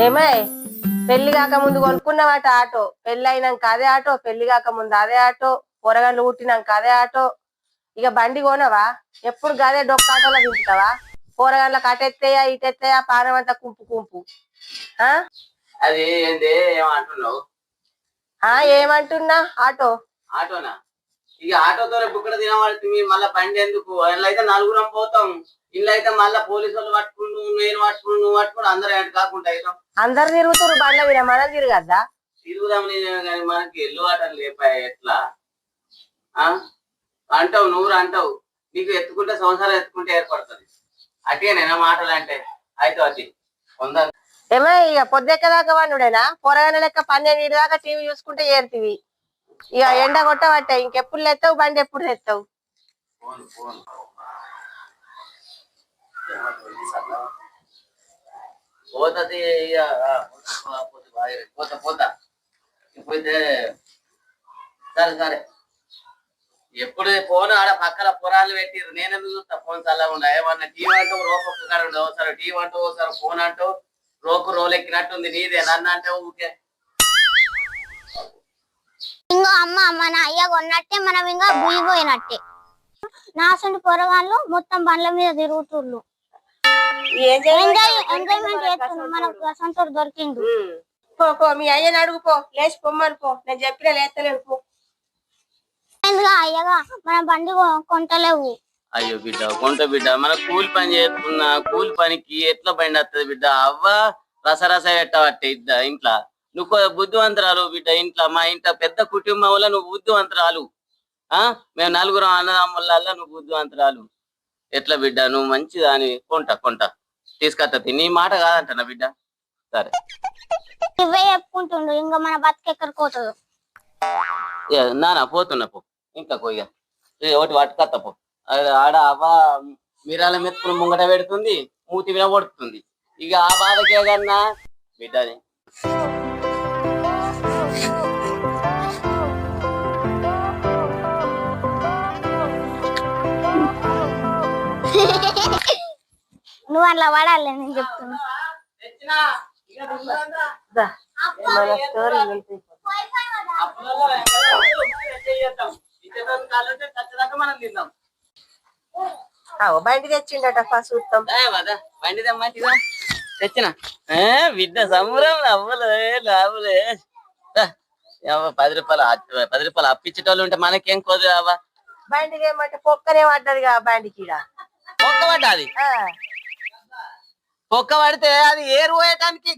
ఏమే పెళ్లి కాక ముందు కొనుక్కున్నావాట ఆటో, పెళ్లి అయినాక అదే ఆటో, పెళ్లి కాక ముందు అదే ఆటో, పొరగండ్లు పుట్టినాక అదే ఆటో. ఇక బండి కొనవా? ఎప్పుడు గదే డొక్క ఆటోలో దింపుతావా? పోరగాళ్ళకి అటెత్తయా ఇటెత్తయా పానం అంతా కుంపు కుంపు. ఆ అది ఏంది ఏమంటున్నావు? ఏమంటున్నా? ఆటో ఆటోనా? ఇక ఆటోతో బుక్కడ తినబడుతుంది. మళ్ళీ బండి ఎందుకు? అందులో అయితే నలుగురం పోతాం. ఇల్లు అయితే మళ్ళీ పోలీసు వాళ్ళు పట్టుకుంటూ, నేను పట్టుకుని, నువ్వు పట్టుకుని అందరూ ఏంటి కాకుండా అవుతాం. అందరు తిరుగుతారు బండ్ల మీద, మనం తిరగద్దా? తిరుగుదాం కానీ మనకి ఎల్లు ఆటలు లేపాయి ఎట్లా అంటావు? నువ్వు అంటావు నీకు ఎత్తుకుంటే సంవత్సరాలు ఎత్తుకుంటే ఏర్పడుతుంది. అటేనా మాటలు అంటే అయితే అది కొందరు ఏమో ఇక పొద్దెక్కదాకా వాడుడేనా? పొరగన లెక్క 12 దాకా టీవీ చూసుకుంటే ఏరుతివి. ఇక ఎండ కొట్టబట్టే ఇంకెప్పుడు తెస్తావు బండి? ఎప్పుడు తెస్తావు? పోతుంది ఇక పోతా పోతా పోతే సరే సరే. ఎప్పుడు ఫోన్ ఆడ పక్కన పొరాలు పెట్టిరు, నేనెందుకు చూస్తా? ఫోన్ చల్లగా ఉండ ఏమన్నా టీవీ అంటూ రోపక్క కాడ ఉండవు. ఒకసారి టీవీ అంటూ ఒకసారి ఫోన్ అంటూ రోలెక్కినట్టుంది నీదే. నన్ను అంటే ఊకే ఇంకో అమ్మ మన అయ్య కొన్నట్టే మనం ఇంకా బుయ్యిపోయినట్టే. నాసంటి పొరగాళ్ళు మొత్తం బండ్ల మీద తిరుగుతుర్రు. ఎంజాయ్మెంట్ చేస్తున్నారు. మనకు అసంతోడు దొరికిండు. పో మీ అయ్యని అడుగుపో, లేచి పొమ్మని పో. నేను చెప్పిన లేస్తలేడు పో. అయ్యగా మన బండి కొంటలేవు. అయ్యో బిడ్డ కొంట బిడ్డ, మన కూలి పని చేస్తున్నా, కూలి పనికి ఎట్లా బండి వస్తుంది బిడ్డ? అవ్వ రసరస పెట్టబట్టే ఇంట్లో. నువ్వు బుద్ధివంతరాలు బిడ్డ. ఇంట్లో మా ఇంట్లో పెద్ద కుటుంబంలో నువ్వు బుద్ధివంతరాలు. మేము నలుగురం అన్నదమ్ములల్లో నువ్వు బుద్ధివంతరాలు. ఎట్లా బిడ్డ? నువ్వు మంచిదాని. కొంట తీసుకొస్తా. నీ మాట కాదంటనా బిడ్డ? సరే ఇవే చెప్పుకుంటుండు. ఇంకా మన బతికెక్కడికి పోతుంది. నానా పోతున్నా పో. ఇంకా కొయ్య ఒకటి పట్టుకత్త పో. ఆడ అవ్వ మీరాల మెత్తుకుని ముంగట పెడుతుంది, మూతి మీద పడుతుంది. ఇక ఆ బాధకే కన్నా బిడ్డని నువ్వు అట్లా పడాలి నేను చెప్తున్నా. బండి తెచ్చిండట చూస్తాం. బండి తెమ్మంటిగా తెచ్చిన బిడ్డ సంబరం. లాభలే 10 రూపాయలు అప్పించేటోళ్ళు ఉంటే మనకేం కోదు. అవ్వ బండికి ఏమంటే పొక్కనే పడ్డది బండికి. పొక్క పడ్డది. పొక్క పడితే అది ఏరు పోయటానికి